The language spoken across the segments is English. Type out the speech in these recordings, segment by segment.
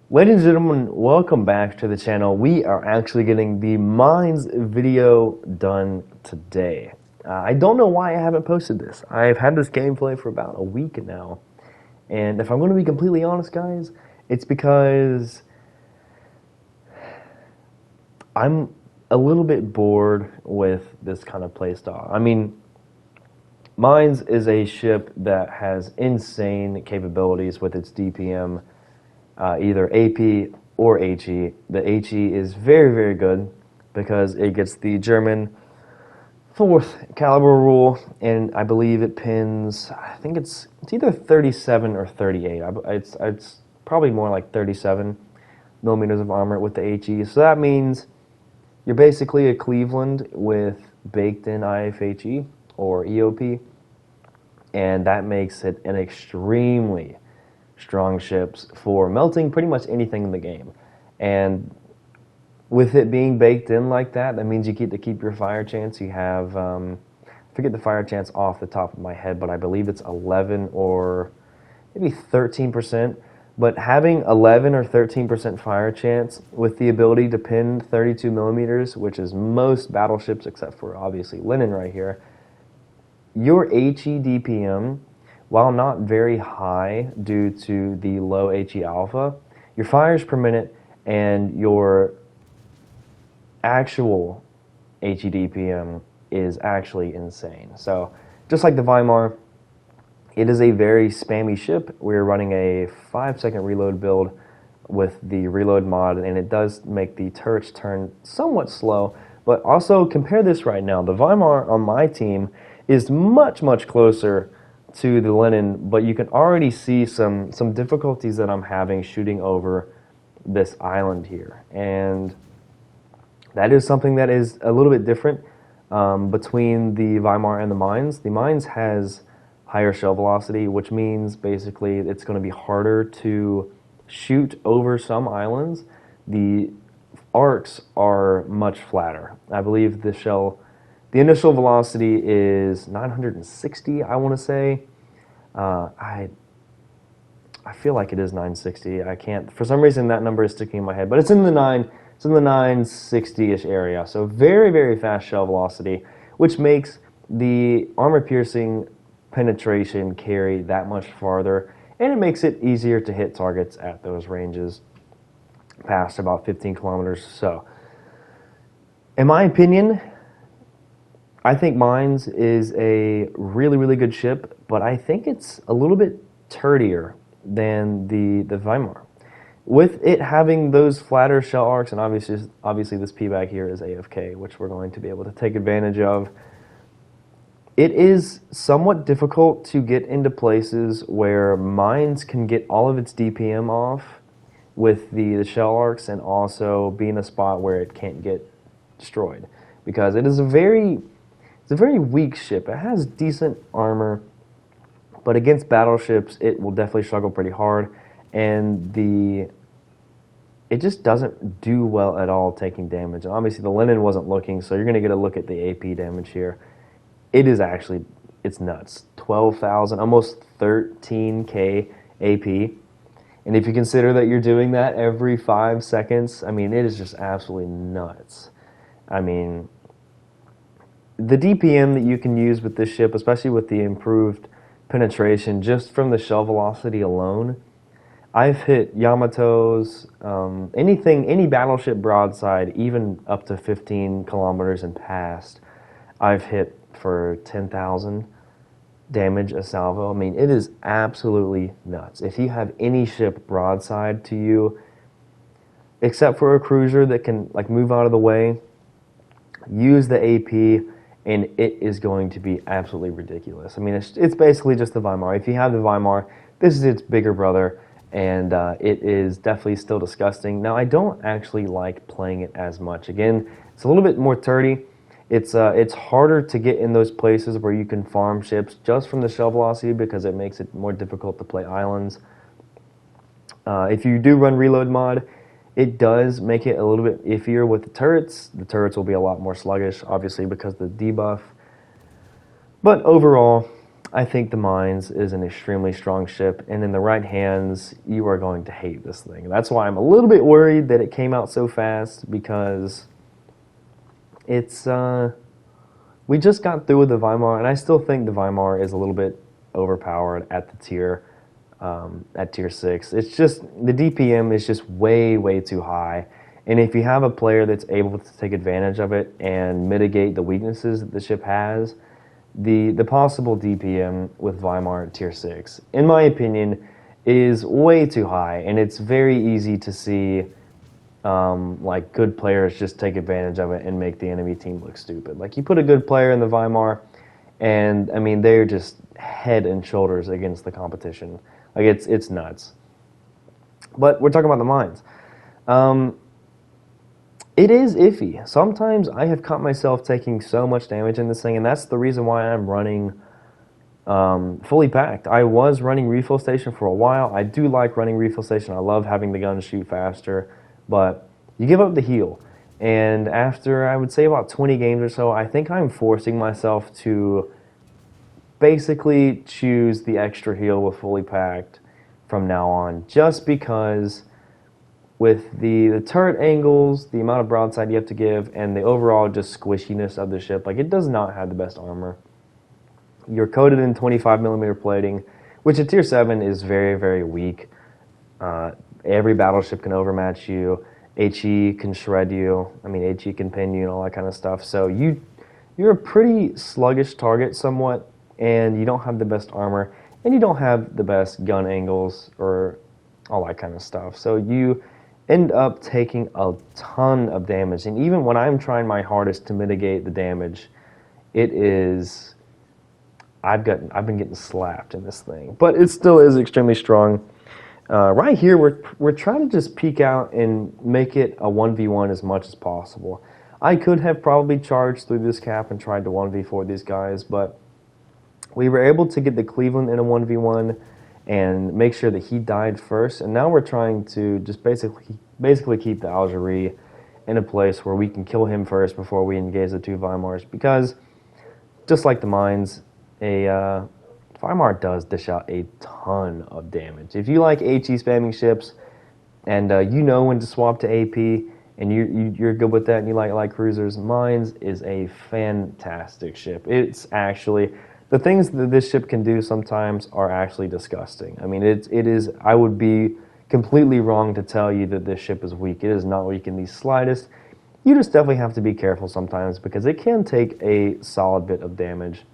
Ladies and gentlemen, welcome back to the channel. We are actually getting the Mainz video done today. I don't know why I haven't posted this. I've had this gameplay for about a week now. And if I'm going to be completely honest, guys, it's because I'm a little bit bored with this kind of playstyle. I mean, Mainz is a ship that has insane capabilities with its DPM, either AP or HE. The HE is very, very good because it gets the German 4th caliber rule, and I believe it pins, I think it's either 37 or 38. It's probably more like 37 millimeters of armor with the HE. So that means you're basically a Cleveland with baked-in IFHE or EOP, and that makes it an extremely strong ships for melting pretty much anything in the game. And with it being baked in like that, that means you get to keep your fire chance. You have, I forget the fire chance off the top of my head, but I believe it's 11 or maybe 13%. But having 11 or 13% fire chance with the ability to pin 32 millimeters, which is most battleships except for obviously Lenin right here, your HE DPM, while not very high due to the low HE alpha, your fires per minute and your actual HE DPM is actually insane. So just like the Veimar, it is a very spammy ship. We're running a 5-second reload build with the reload mod, and it does make the turrets turn somewhat slow. But also compare this right now. The Veimar on my team is much, much closer to the Lenin, but you can already see some difficulties that I'm having shooting over this island here. And that is something that is a little bit different between the Veimar and the Mainz. The Mainz has higher shell velocity, which means basically it's going to be harder to shoot over some islands. The arcs are much flatter. I believe the initial velocity is 960, I want to say. I feel like it is 960. I can't, for some reason that number is sticking in my head, but it's in the 960-ish area. So very, very fast shell velocity, which makes the armor piercing penetration carry that much farther, and it makes it easier to hit targets at those ranges past about 15 kilometers. So, in my opinion, I think Mainz is a really, really good ship, but I think it's a little bit turdier than the Veimar. With it having those flatter shell arcs, and obviously this P-bag here is AFK, which we're going to be able to take advantage of. It is somewhat difficult to get into places where Mainz can get all of its DPM off with the shell arcs, and also be in a spot where it can't get destroyed, because it is a very weak ship. It has decent armor, but against battleships it will definitely struggle pretty hard, and it just doesn't do well at all taking damage. And obviously the Lenin wasn't looking, so you're going to get a look at the AP damage here. It is actually, it's nuts. 12,000, almost 13K AP. And if you consider that you're doing that every 5 seconds, I mean, it is just absolutely nuts. I mean, the DPM that you can use with this ship, especially with the improved penetration, just from the shell velocity alone, I've hit Yamatos, any battleship broadside, even up to 15 kilometers and past, I've hit for 10,000 damage a salvo. I mean, it is absolutely nuts. If you have any ship broadside to you, except for a cruiser that can like move out of the way, use the AP, and it is going to be absolutely ridiculous. I mean, it's basically just the Veimar. If you have the Veimar, this is its bigger brother, and it is definitely still disgusting. Now, I don't actually like playing it as much. Again, it's a little bit more turdy. It's harder to get in those places where you can farm ships just from the shell velocity, because it makes it more difficult to play islands. If you do run reload mod, it does make it a little bit iffier with the turrets. The turrets will be a lot more sluggish, obviously, because of the debuff. But overall, I think the Mainz is an extremely strong ship, and in the right hands, you are going to hate this thing. That's why I'm a little bit worried that it came out so fast, because it's we just got through with the Weimar, and I still think the Weimar is a little bit overpowered at the tier at tier 6. It's just the DPM is just way too high, and if you have a player that's able to take advantage of it and mitigate the weaknesses that the ship has, the possible DPM with Weimar at tier 6, in my opinion, is way too high, and it's very easy to see like good players just take advantage of it and make the enemy team look stupid. Like you put a good player in the Weimar, and I mean they're just head and shoulders against the competition. Like it's nuts. But we're talking about the Mainz. It is iffy. Sometimes I have caught myself taking so much damage in this thing, and that's the reason why I'm running fully packed. I was running refill station for a while. I do like running refill station. I love having the gun shoot faster, but you give up the heal. And after, I would say, about 20 games or so, I think I'm forcing myself to basically choose the extra heal with fully packed from now on, just because with the turret angles, the amount of broadside you have to give, and the overall just squishiness of the ship, like it does not have the best armor. You're coated in 25mm plating, which at tier 7 is very weak. Every battleship can overmatch you. HE can shred you. I mean, HE can pin you and all that kind of stuff. So you're a pretty sluggish target somewhat, and you don't have the best armor, and you don't have the best gun angles or all that kind of stuff. So you end up taking a ton of damage, and even when I'm trying my hardest to mitigate the damage, it is I've been getting slapped in this thing, but it still is extremely strong. Right here, we're trying to just peek out and make it a 1v1 as much as possible. I could have probably charged through this cap and tried to 1v4 these guys, but we were able to get the Cleveland in a 1v1 and make sure that he died first, and now we're trying to just basically keep the Algerie in a place where we can kill him first before we engage the two Weimars, because just like the Mainz, a Veimar does dish out a ton of damage. If you like HE spamming ships, and you know when to swap to AP, and you're good with that, and you like cruisers, Mainz is a fantastic ship. It's actually, the things that this ship can do sometimes are actually disgusting. I mean, it is. I would be completely wrong to tell you that this ship is weak. It is not weak in the slightest. You just definitely have to be careful sometimes, because it can take a solid bit of damage.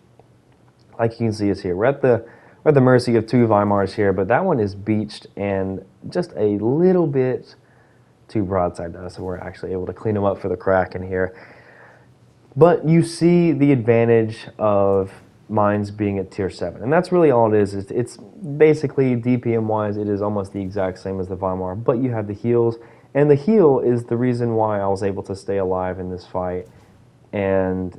Like you can see us here, we're at the mercy of two Weimars here, but that one is beached and just a little bit too broadside to us, so we're actually able to clean them up for the Kraken here. But you see the advantage of Mainz being at tier 7, and that's really all it is. It's basically, DPM-wise, it is almost the exact same as the Weimar, but you have the heals, and the heal is the reason why I was able to stay alive in this fight and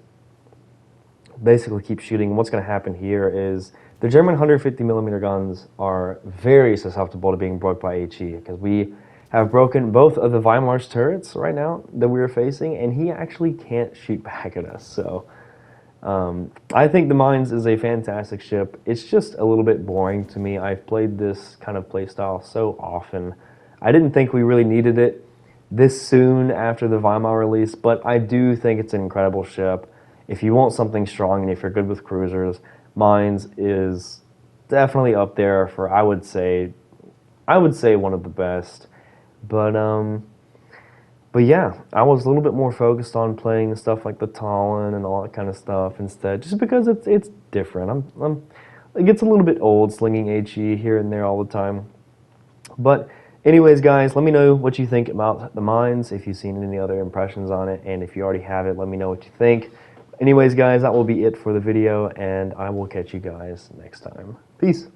basically keep shooting. What's going to happen here is the German 150mm guns are very susceptible to being broke by HE, because we have broken both of the Weimar's turrets right now that we were facing, and he actually can't shoot back at us. So I think the Mainz is a fantastic ship. It's just a little bit boring to me. I've played this kind of playstyle so often. I didn't think we really needed it this soon after the Veimar release, but I do think it's an incredible ship. If you want something strong and if you're good with cruisers, Mainz is definitely up there for, I would say one of the best. But yeah, I was a little bit more focused on playing stuff like the Talon and all that kind of stuff instead, just because it's different. It gets a little bit old slinging HE here and there all the time. But anyways, guys, let me know what you think about the Mainz, if you've seen any other impressions on it, and if you already have it, let me know what you think. Anyways, guys, that will be it for the video, and I will catch you guys next time. Peace.